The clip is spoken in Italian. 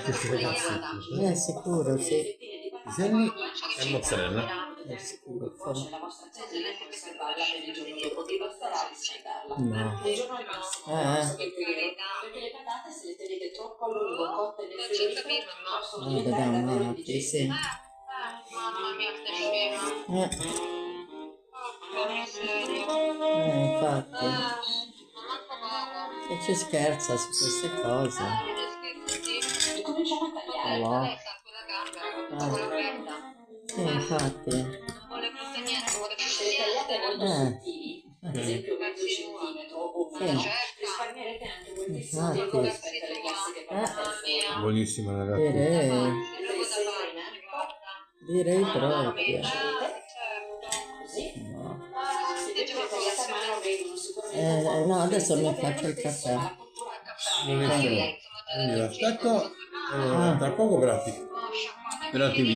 Questi ragazzi. Sicuro, sì. Piselli e mozzarella. Sicuro. Se lei può riservarla per il giorno dopo, ti basterà riscaldarla. No. Un giorno è massimo, perché le patate se le tenete troppo a lungo cotte nel frigorifero possono Da diventare davvero matti, sì. indigeste. Mamma mia, che scema. Porca miseria. Infatti. Ma manco poco. E ci scherza su queste cose. Che scherzi. E cominciamo a tagliare. No. Lei sa quella gamba, quella aperta. Sì, infatti. Non vuole più da niente, non vuole più Se le tagliate molto Eh. sottili, ad esempio mezzo centimetro o Sì. meno, Certo. risparmierete anche moltissimo Infatti. tempo rispetto alle classiche patate al forno. Buonissima ragazzi. Direi, Roba da farina, guarda. direi proprio. Così. No. Se invece le tagliate a mano vengono sicuramente No, adesso mi faccio il caffè. Buonissimo. Quindi aspetto. Tra poco per attività.